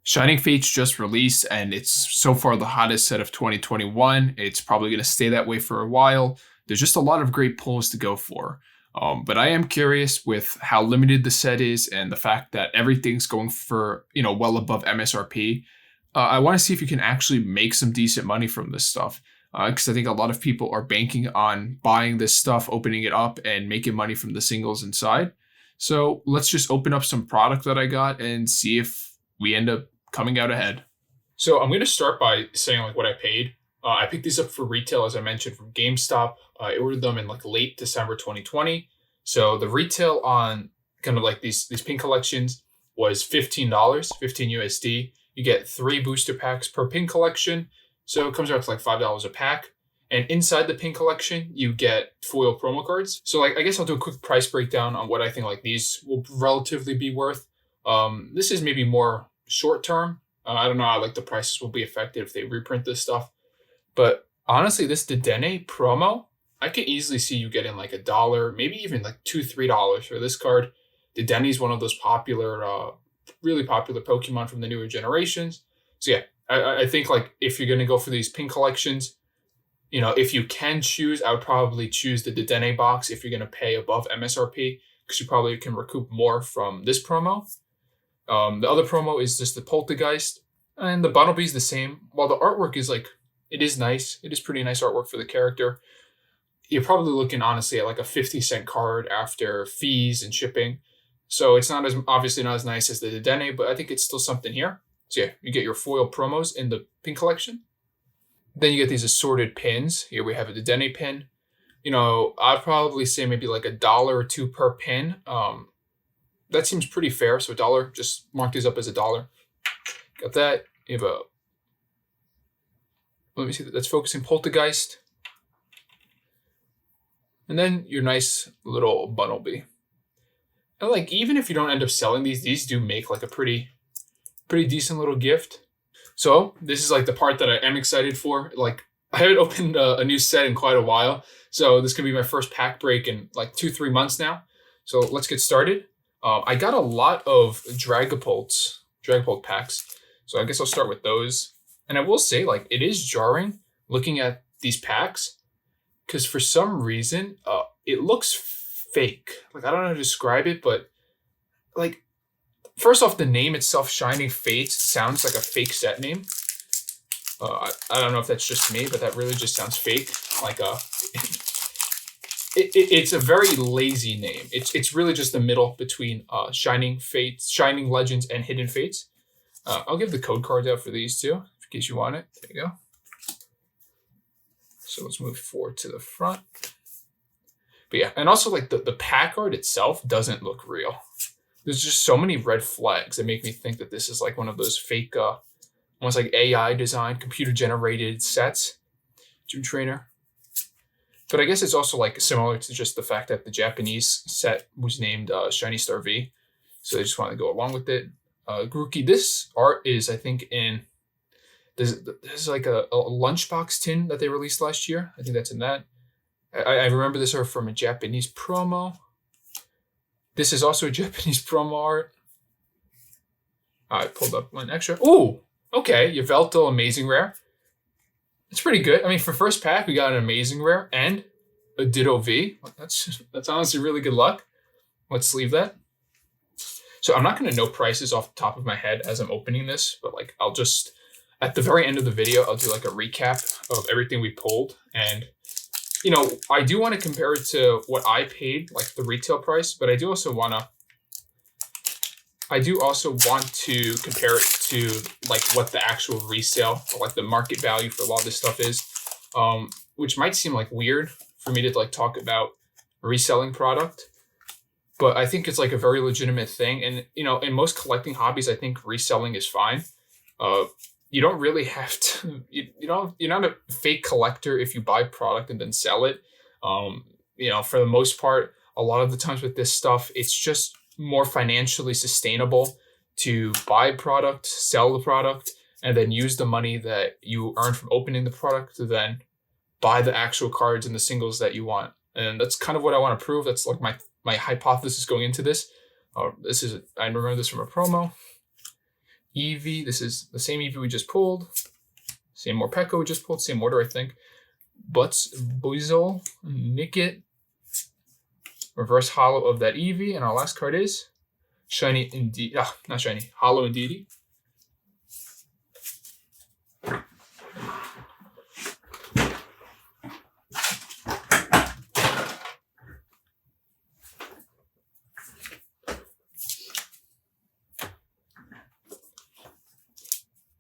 Shining Fates just released, and it's so far the hottest set of 2021. It's probably going to stay that way for a while. There's just a lot of great pulls to go for. But I am curious with how limited the set is and the fact that everything's going for, well above MSRP. I want to see if you can actually make some decent money from this stuff. Because I think a lot of people are banking on buying this stuff, opening it up, and making money from the singles inside. So let's just open up some product that I got and see if we end up coming out ahead. So I'm going to start by saying like what I paid. I picked these up for retail, as I mentioned, from GameStop. I ordered them in like late December 2020. So the retail on kind of like these pin collections was $15, 15 USD. You get 3 booster packs per pin collection. So it comes out to like $5 a pack. And inside the pin collection, you get foil promo cards. So like, I guess I'll do a quick price breakdown on what I think like these will relatively be worth. This is maybe more short term. I don't know how like the prices will be affected if they reprint this stuff. But honestly, this Dedenne promo, I could easily see you getting like $1, maybe even like $2, $3 for this card. Dedenne is one of those popular, really popular Pokemon from the newer generations. So yeah, I think like if you're going to go for these pin collections, if you can choose, I would probably choose the Dedenne box if you're going to pay above MSRP, because you probably can recoup more from this promo. The other promo is just the Poltergeist, and the Bunnelby is the same. While the artwork is like, it is nice. It is pretty nice artwork for the character. You're probably looking honestly at like a 50-cent card after fees and shipping. So it's not obviously not as nice as the Dedenne, but I think it's still something here. So yeah, you get your foil promos in the pin collection. Then you get these assorted pins. Here we have a Dedenne pin. I'd probably say maybe like $1 or $2 per pin. That seems pretty fair. So $1, just mark these up as $1. Got that. You have let me see, that's focusing Poltergeist. And then your nice little Bunnelby. And like, even if you don't end up selling these do make like a pretty decent little gift. So this is like the part that I am excited for. Like, I haven't opened a new set in quite a while. So this could be my first pack break in like 2-3 months now. So let's get started. I got a lot of Dragapult packs. So I guess I'll start with those. And I will say, like, it is jarring looking at these packs because for some reason, it looks fake. Like, I don't know how to describe it, but like, first off, the name itself, Shining Fates, sounds like a fake set name. I don't know if that's just me, but that really just sounds fake. Like, it's a very lazy name. It's really just the middle between Shining Fates, Shining Legends, and Hidden Fates. I'll give the code cards out for these too, in case you want it. There you go. So let's move forward to the front. But yeah, and also like the pack art itself doesn't look real. There's just so many red flags that make me think that this is like one of those fake, almost like AI designed, computer generated sets. Gym Trainer. But I guess it's also like similar to just the fact that the Japanese set was named Shiny Star V. So they just want to go along with it. Grookey, this art is, I think, there's like a lunchbox tin that they released last year. I think that's in that. I remember this art from a Japanese promo. This is also a Japanese promo art. I pulled up one extra. Oh, okay. Yveltal Amazing Rare. It's pretty good. I mean, for first pack, we got an Amazing Rare and a Ditto V. That's honestly really good luck. Let's sleeve that. So I'm not going to know prices off the top of my head as I'm opening this, but like I'll just, at the very end of the video, I'll do like a recap of everything we pulled. And, I do want to compare it to what I paid, like the retail price, but I do also want to compare it to like what the actual resale, or like the market value for a lot of this stuff is, which might seem like weird for me to like talk about reselling product. But I think it's like a very legitimate thing. And, in most collecting hobbies, I think reselling is fine. You don't really have to, you're not a fake collector if you buy product and then sell it. For the most part, a lot of the times with this stuff, it's just more financially sustainable to buy product, sell the product, and then use the money that you earn from opening the product to then buy the actual cards and the singles that you want. And that's kind of what I want to prove. That's like my hypothesis going into this. I remember this from a promo. Eevee, this is the same Eevee we just pulled. Same Morpeko we just pulled, same order, I think. Butts, Buizel, Nickit. Reverse Hollow of that Eevee. And our last card is Shiny Indeed. Not Shiny. Hollow Indeedee.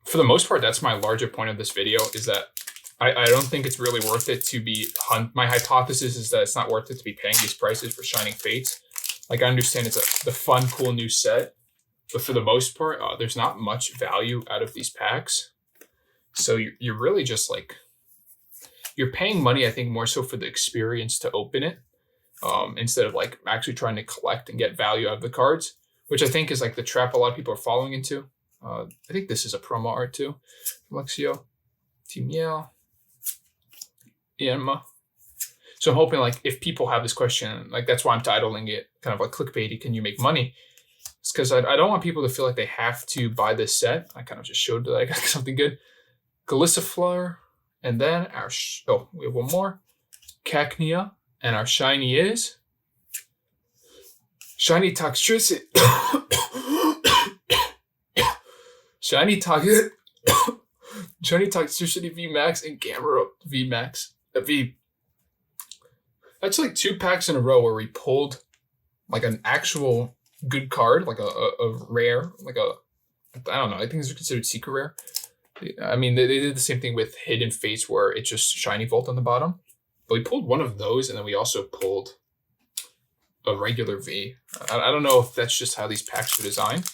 For the most part, that's my larger point of this video, is that I don't think it's really worth it to be my hypothesis is that it's not worth it to be paying these prices for Shining Fates. Like, I understand it's the fun, cool new set, but for the most part, there's not much value out of these packs. So you're really just like, you're paying money, I think, more so for the experience to open it, instead of like actually trying to collect and get value out of the cards, which I think is like the trap a lot of people are falling into. I think this is a promo art too. Lexio, Team Yale, Yanma. So I'm hoping, like, if people have this question, like, that's why I'm titling it kind of like clickbaity, can you make money? It's because I don't want people to feel like they have to buy this set. I kind of just showed that I got something good. Golisifleur, and then our, we have one more. Cacnea, and our shiny is Shiny Toxtricity. Shiny Toxtricity VMAX and Gamera VMAX. That's like 2 packs in a row where we pulled like an actual good card, like a rare, like a, I don't know, I think these are considered secret rare. I mean, they did the same thing with Hidden Fates where it's just Shiny Volt on the bottom. But we pulled one of those, and then we also pulled a regular V. I don't know if that's just how these packs are designed.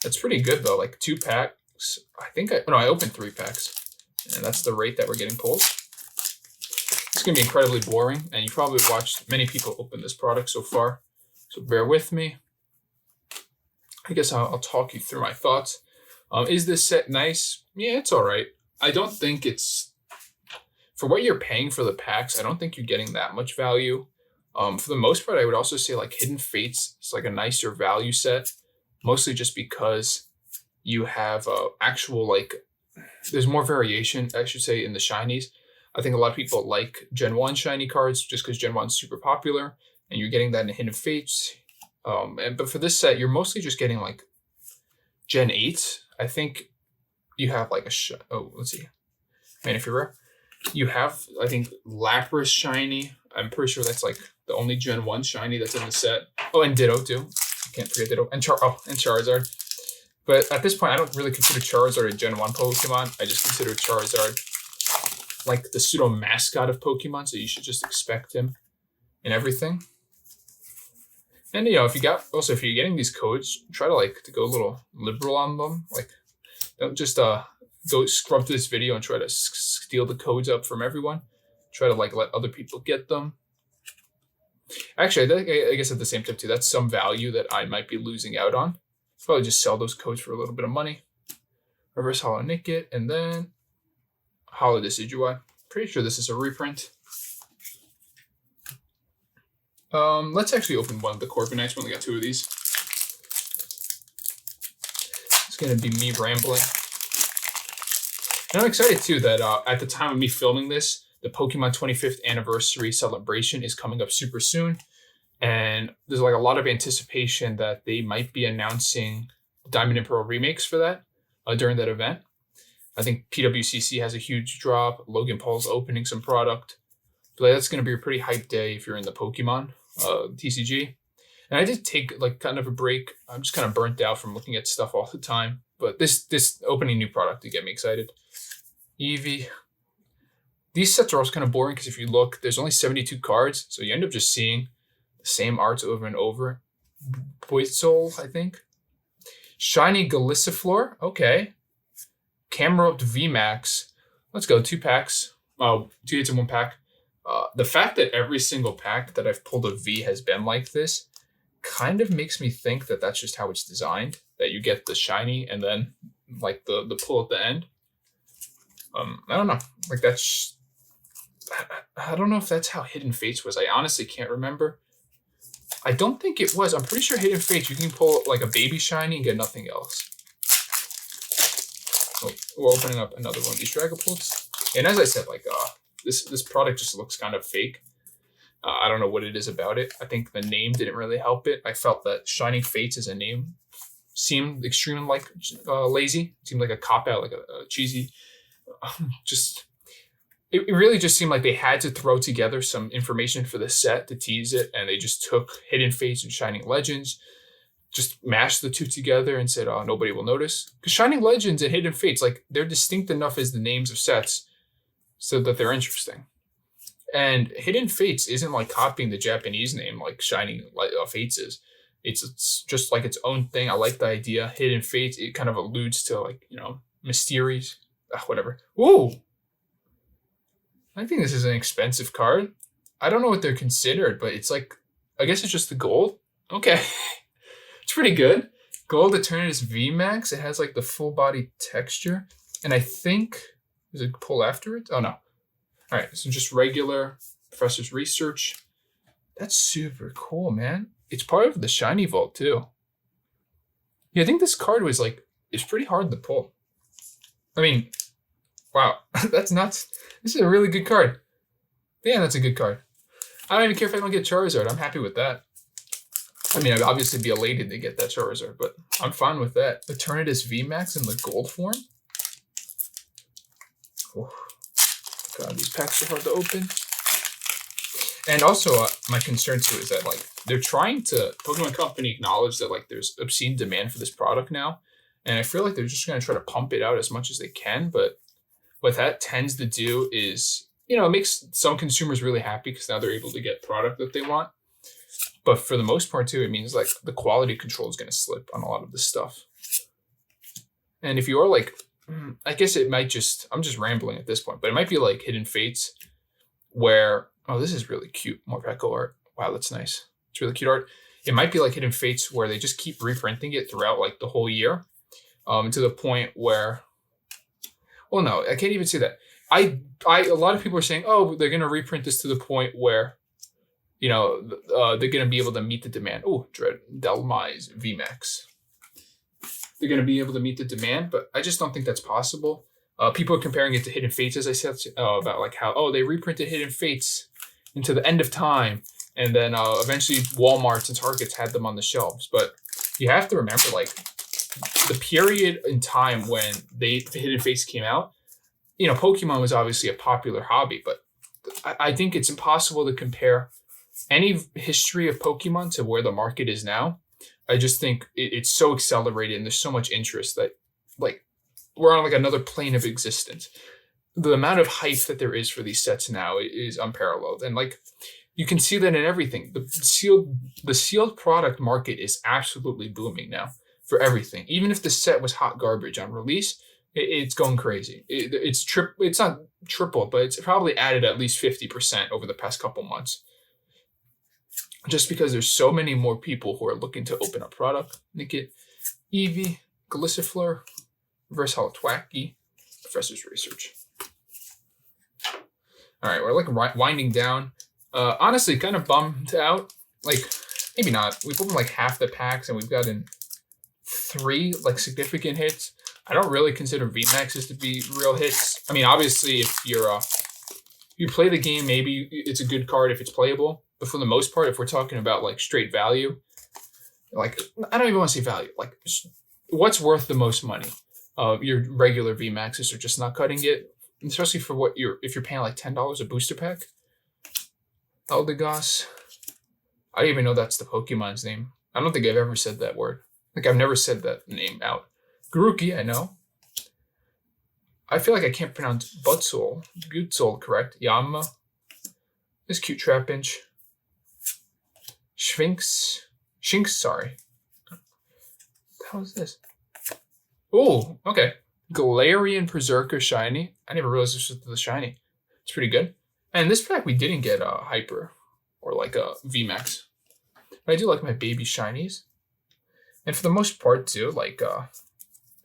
That's pretty good though, like 2 packs. I opened 3 packs, and that's the rate that we're getting pulled. It's gonna be incredibly boring, and you probably watched many people open this product so far, so bear with me. I guess I'll talk you through my thoughts. Is this set nice? Yeah, it's all right. I don't think it's, for what you're paying for the packs, I don't think you're getting that much value. For the most part, I would also say like Hidden Fates is like a nicer value set. Mostly just because you have actual, like, there's more variation, I should say, in the shinies. I think a lot of people like Gen 1 shiny cards just because Gen 1 is super popular, and you're getting that in Hidden Fates. But for this set, you're mostly just getting like Gen 8. I think you have like let's see. Manaphy Rare. You have, I think, Lapras shiny. I'm pretty sure that's like the only Gen 1 shiny that's in the set. Oh, and Ditto too. Can't forget Ditto. And Charizard. But at this point, I don't really consider Charizard a Gen 1 Pokemon. I just consider Charizard like the pseudo mascot of Pokemon, so you should just expect him in everything. And if you're getting these codes, try to go a little liberal on them. Like, don't just go scrub through this video and try to steal the codes up from everyone. Try to let other people get them. Actually, I guess at the same time too, that's some value that I might be losing out on. Probably just sell those codes for a little bit of money. Reverse Hollow Nickit, and then Hollow Decidueye. Pretty sure this is a reprint. Let's actually open one of the Corviknights. We only got 2 of these. It's gonna be me rambling. And I'm excited too that at the time of me filming this, the Pokemon 25th anniversary celebration is coming up super soon. And there's like a lot of anticipation that they might be announcing Diamond and Pearl remakes for that during that event. I think PWCC has a huge drop. Logan Paul's opening some product. But that's going to be a pretty hype day if you're in the Pokemon TCG. And I did take like kind of a break. I'm just kind of burnt out from looking at stuff all the time. But this opening new product to get me excited. Eevee. These sets are also kind of boring because if you look, there's only 72 cards. So you end up just seeing the same arts over and over. Buizel, I think. Shiny Golisifleur. Okay. Camerupt VMAX. Let's go. 2 packs. 2 hits in 1 pack. The fact that every single pack that I've pulled a V has been like this kind of makes me think that that's just how it's designed. That you get the shiny and then like the pull at the end. I don't know. Like that's... I don't know if that's how Hidden Fates was. I honestly can't remember. I don't think it was. I'm pretty sure Hidden Fates, you can pull like a baby shiny and get nothing else. we're opening up another one of these Dragapults. And as I said, like this product just looks kind of fake. I don't know what it is about it. I think the name didn't really help it. I felt that Shining Fates as a name seemed extremely like lazy. It seemed like a cop out, like a cheesy. Just it really just seemed like they had to throw together some information for the set to tease it, and they just took Hidden Fates and Shining Legends, just mashed the two together and said, "Oh, nobody will notice." Because Shining Legends and Hidden Fates, like they're distinct enough as the names of sets, so that they're interesting. And Hidden Fates isn't like copying the Japanese name like Shining Fates is. It's just like its own thing. I like the idea. Hidden Fates, it kind of alludes to like, mysteries. Whatever. Ooh! I think this is an expensive card. I don't know what they're considered, but it's like, I guess it's just the gold. Okay. It's pretty good. Gold Eternatus VMAX. It has like the full body texture. And I think, does it pull after it? Oh, no. All right, so just regular Professor's Research. That's super cool, man. It's part of the Shiny Vault, too. Yeah, I think this card was like, it's pretty hard to pull. I mean, wow, that's nuts. This is a really good card. Yeah, that's a good card. I don't even care if I don't get Charizard. I'm happy with that. I mean, I'd obviously be elated to get that Charizard, but I'm fine with that. Eternatus VMAX in the gold form. Oh. God, these packs are hard to open. And also, my concern too is that like they're trying to, Pokemon Company acknowledge that like there's obscene demand for this product now, and I feel like they're just going to try to pump it out as much as they can. But what that tends to do is, it makes some consumers really happy because now they're able to get product that they want. But for the most part too, it means like the quality control is going to slip on a lot of this stuff. And if you are like, I guess it might just, I'm just rambling at this point, but it might be like Hidden Fates where, oh, this is really cute. More Pecco art. Wow, that's nice. It's really cute art. It might be like Hidden Fates where they just keep reprinting it throughout like the whole year, to the point where, well, no, I can't even say that. A lot of people are saying, oh, they're going to reprint this to the point where, they're going to be able to meet the demand. Oh, Dread Delmise VMAX. They're going to be able to meet the demand, but I just don't think that's possible. People are comparing it to Hidden Fates, as I said, about like how, they reprinted Hidden Fates into the end of time, and then eventually Walmarts and Targets had them on the shelves. But you have to remember, like, the period in time when the Hidden Fates came out, Pokemon was obviously a popular hobby, but I think it's impossible to compare any history of Pokemon to where the market is now. I just think it's so accelerated and there's so much interest that like we're on like another plane of existence. The amount of hype that there is for these sets now is unparalleled. And like you can see that in everything. The sealed product market is absolutely booming now for everything. Even if the set was hot garbage on release, it's going crazy. It's not triple, but it's probably added at least 50% over the past couple months. Just because there's so many more people who are looking to open up product. Nickit, Eevee, Golisifleur, Reverse Hollow Thwackey, Professor's Research. All right, we're like winding down. Honestly, kind of bummed out. Like, maybe not. We've opened like half the packs and we've gotten 3 like significant hits. I don't really consider VMAXs to be real hits. I mean, obviously, if you play the game, maybe it's a good card if it's playable. But for the most part, if we're talking about like straight value, like I don't even want to say value, like what's worth the most money? Your regular VMAXs are just not cutting it, especially for if you're paying like $10 a booster pack. Eldegoss. I don't even know that's the Pokemon's name. I don't think I've ever said that word. Like I've never said that name out. Grookey, I know. I feel like I can't pronounce Butzel correct. Yama. This cute Trapinch. Shinx, sorry. What the hell is this? Oh, okay. Galarian Berserker Shiny. I never realized this was the Shiny. It's pretty good. And this pack we didn't get a Hyper or like a VMAX. But I do like my baby Shinies. And for the most part too, like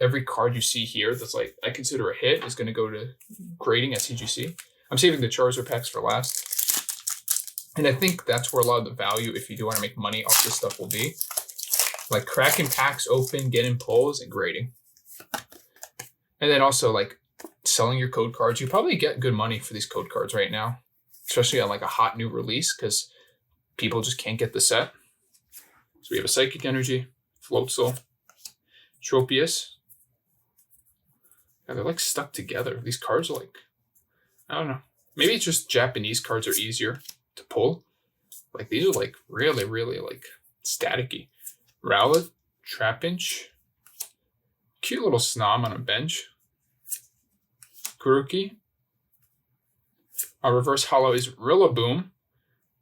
every card you see here that's like I consider a hit is going to go to grading at CGC. I'm saving the Charizard packs for last. And I think that's where a lot of the value, if you do want to make money off this stuff, will be. Like cracking packs open, getting pulls, and grading. And then also like selling your code cards. You probably get good money for these code cards right now, especially on like a hot new release because people just can't get the set. So we have a Psychic Energy, Floatzel, Tropius. Yeah, they're like stuck together. These cards are like, I don't know. Maybe it's just Japanese cards are easier to pull. Like these are like really, really like staticky. Rowlet, Trapinch, cute little Snom on a bench. Grookey. Our reverse holo is Rillaboom.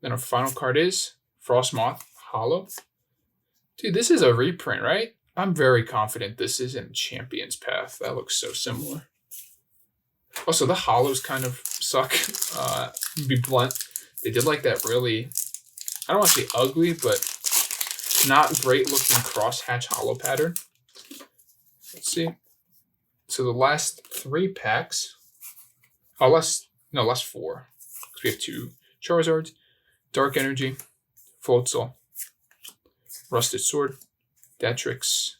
Then our final card is Frostmoth Holo. Dude, this is a reprint, right? I'm very confident this isn't Champion's Path. That looks so similar. Also, the holos kind of suck. To be blunt, they did like that really, I don't want to say ugly, but not great looking crosshatch holo pattern. Let's see. So the last 3 packs, last 4, because we have 2 Charizards, Dark Energy, Floatzel, Rusted Sword, Datrix,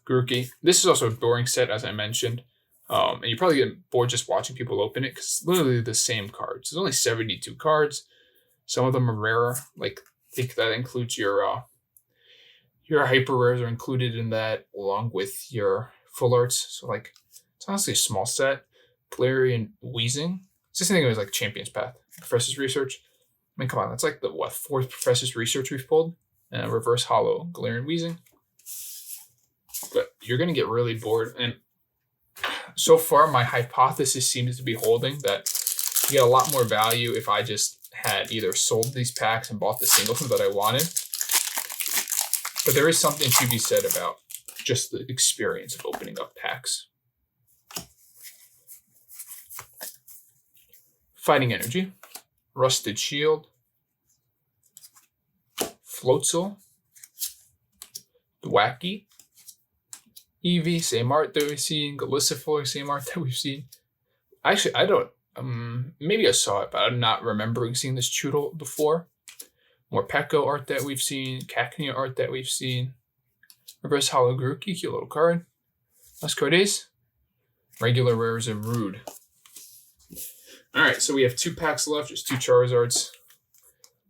Grookey. This is also a boring set, as I mentioned. And you probably get bored just watching people open it because it's literally the same cards. There's only 72 cards. Some of them are rarer. Like, I think that includes your hyper rares are included in that, along with your full arts. So like, it's honestly a small set. Galarian Weezing. It's just thinking it was like Champion's Path. Professor's Research. I mean, come on, that's like the 4th Professor's Research we've pulled. Reverse holo Galarian Weezing. But you're gonna get really bored. And so far, my hypothesis seems to be holding that you get a lot more value if I just had either sold these packs and bought the singles that I wanted. But there is something to be said about just the experience of opening up packs. Fighting Energy, Rusted Shield, Floatzel, Thwackey, Eevee, same art that we've seen. Galissiflor, same art that we've seen. Actually, I don't, maybe I saw it, but I'm not remembering seeing this Choodle before. More Pekko art that we've seen. Cacnea art that we've seen. Reverse holo Grookey, cute little card. Last card is regular rares of Rude. Alright, so we have 2 packs left, just 2 Charizards.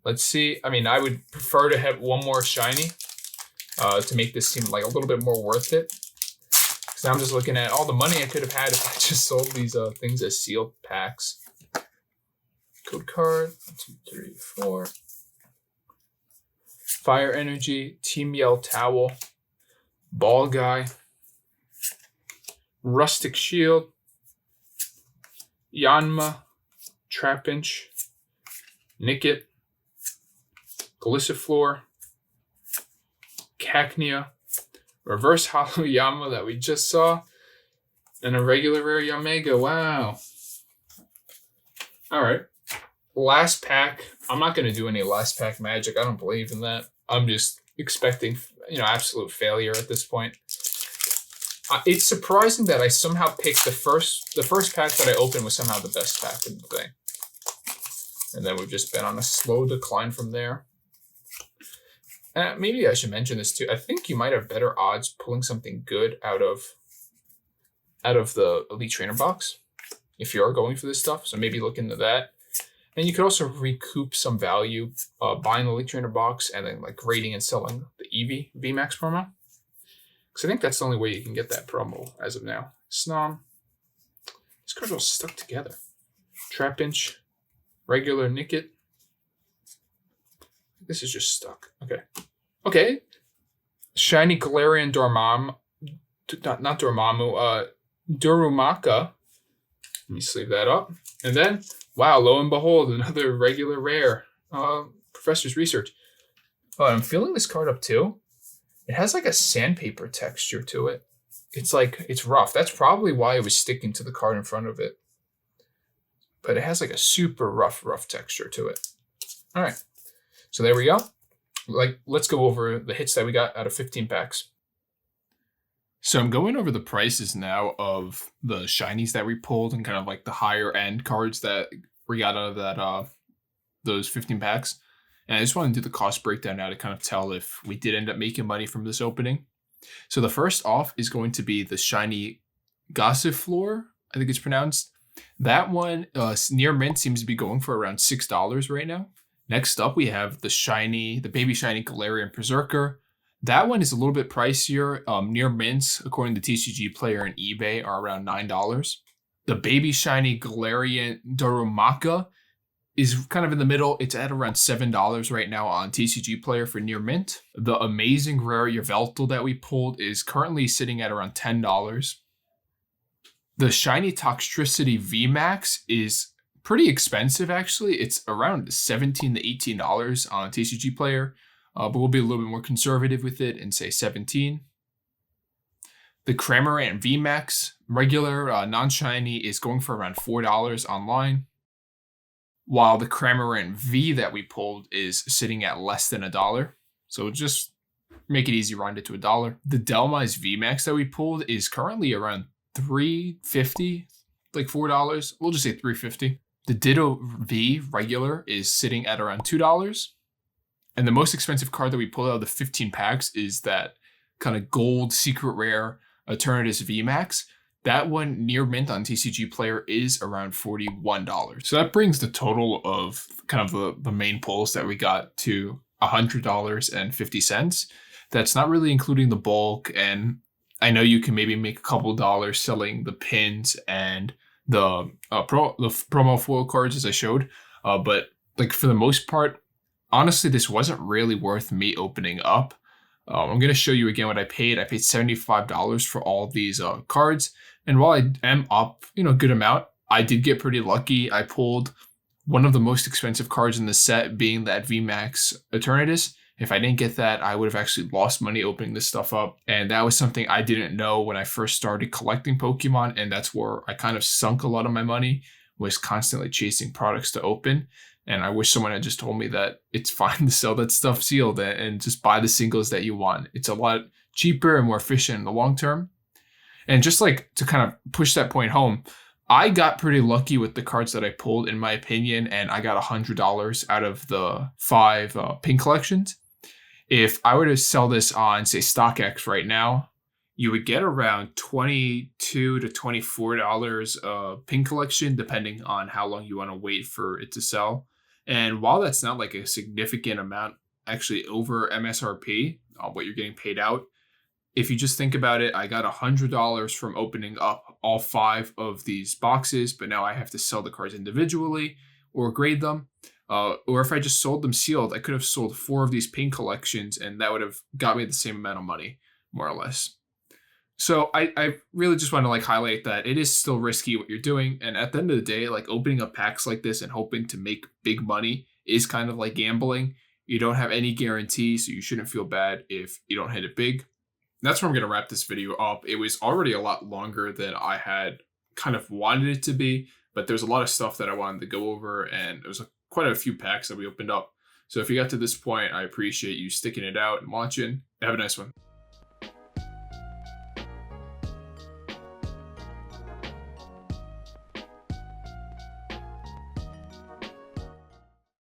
Let's see. I mean, I would prefer to have one more shiny to make this seem like a little bit more worth it. Because I'm just looking at all the money I could have had if I just sold these things as sealed packs. Code card, 1, 2, 3, 4. Fire Energy, Team Yell Towel, Ball Guy, Rustic Shield, Yanma, Trapinch, Nickit, Galissiflor, Cacnea, Reverse Holo Yama that we just saw, and a regular rare Yamega. Wow. All right. Last pack. I'm not going to do any last pack magic. I don't believe in that. I'm just expecting, absolute failure at this point. It's surprising that I somehow picked the first pack that I opened was somehow the best pack in the thing. And then we've just been on a slow decline from there. Maybe I should mention this too. I think you might have better odds pulling something good out of the Elite Trainer box if you are going for this stuff. So maybe look into that. And you could also recoup some value buying the Elite Trainer box and then like grading and selling the Eevee VMAX promo. Because I think that's the only way you can get that promo as of now. Snom. These cards are all stuck together. Trapinch. Regular Nickit. This is just stuck. Okay. Okay. Shiny Galarian Dormammu. Not Dormammu. Durumaka. Let me sleeve that up. And then, wow, lo and behold, another regular rare. Professor's Research. Oh, I'm feeling this card up too. It has like a sandpaper texture to it. It's rough. That's probably why it was sticking to the card in front of it. But it has like a super rough texture to it. All right. So there we go. Let's go over the hits that we got out of 15 packs. So I'm going over the prices now of the shinies that we pulled and kind of like the higher end cards that we got out of that those 15 packs. And I just want to do the cost breakdown now to kind of tell if we did end up making money from this opening. So the first off is going to be the shiny Gossifleur, I think it's pronounced. That one, near mint, seems to be going for around $6 right now. Next up, we have the baby shiny Galarian Berserker. That one is a little bit pricier. Near mints, according to TCG Player and eBay, are around $9. The baby shiny Galarian Darumaka is kind of in the middle. It's at around $7 right now on TCG Player for near mint. The amazing rare Yveltal that we pulled is currently sitting at around $10. The shiny Toxtricity VMAX is pretty expensive, actually. It's around $17 to $18 on TCG Player, but we'll be a little bit more conservative with it and say 17. The Cramorant VMAX regular non-shiny is going for around $4 online, while the Cramorant V that we pulled is sitting at less than $1. So just make it easy, round it to $1. The Delmise VMAX that we pulled is currently around $3.50, like $4. We'll just say $3.50. The Ditto V regular is sitting at around $2. And the most expensive card that we pulled out of the 15 packs is that kind of gold secret rare Eternatus VMAX. That one near mint on TCG Player is around $41. So that brings the total of kind of the main pulls that we got to $100.50. That's not really including the bulk, and I know you can maybe make a couple dollars selling the pins and the promo foil cards as I showed, but like for the most part, honestly, this wasn't really worth me opening up. I'm going to show you again what I paid. I paid $75 for all of these cards. And while I am up, a good amount, I did get pretty lucky. I pulled one of the most expensive cards in the set, being that VMAX Eternatus. If I didn't get that, I would have actually lost money opening this stuff up. And that was something I didn't know when I first started collecting Pokemon. And that's where I kind of sunk a lot of my money, was constantly chasing products to open. And I wish someone had just told me that it's fine to sell that stuff sealed and just buy the singles that you want. It's a lot cheaper and more efficient in the long term. And just like to kind of push that point home, I got pretty lucky with the cards that I pulled, in my opinion, and I got $100 out of the 5 pin collections. If I were to sell this on, say, StockX right now, you would get around $22 to $24 pin collection, depending on how long you want to wait for it to sell. And while that's not like a significant amount, actually over MSRP, what you're getting paid out, if you just think about it, I got $100 from opening up all 5 of these boxes, but now I have to sell the cards individually or grade them. Or if I just sold them sealed, I could have sold 4 of these pin collections, and that would have got me the same amount of money, more or less. So I really just want to like highlight that it is still risky what you're doing. And at the end of the day, like opening up packs like this and hoping to make big money is kind of like gambling. You don't have any guarantee, so you shouldn't feel bad if you don't hit it big. That's where I'm going to wrap this video up. It was already a lot longer than I had kind of wanted it to be, but there's a lot of stuff that I wanted to go over, and there was quite a few packs that we opened up. So if you got to this point, I appreciate you sticking it out and watching. Have a nice one.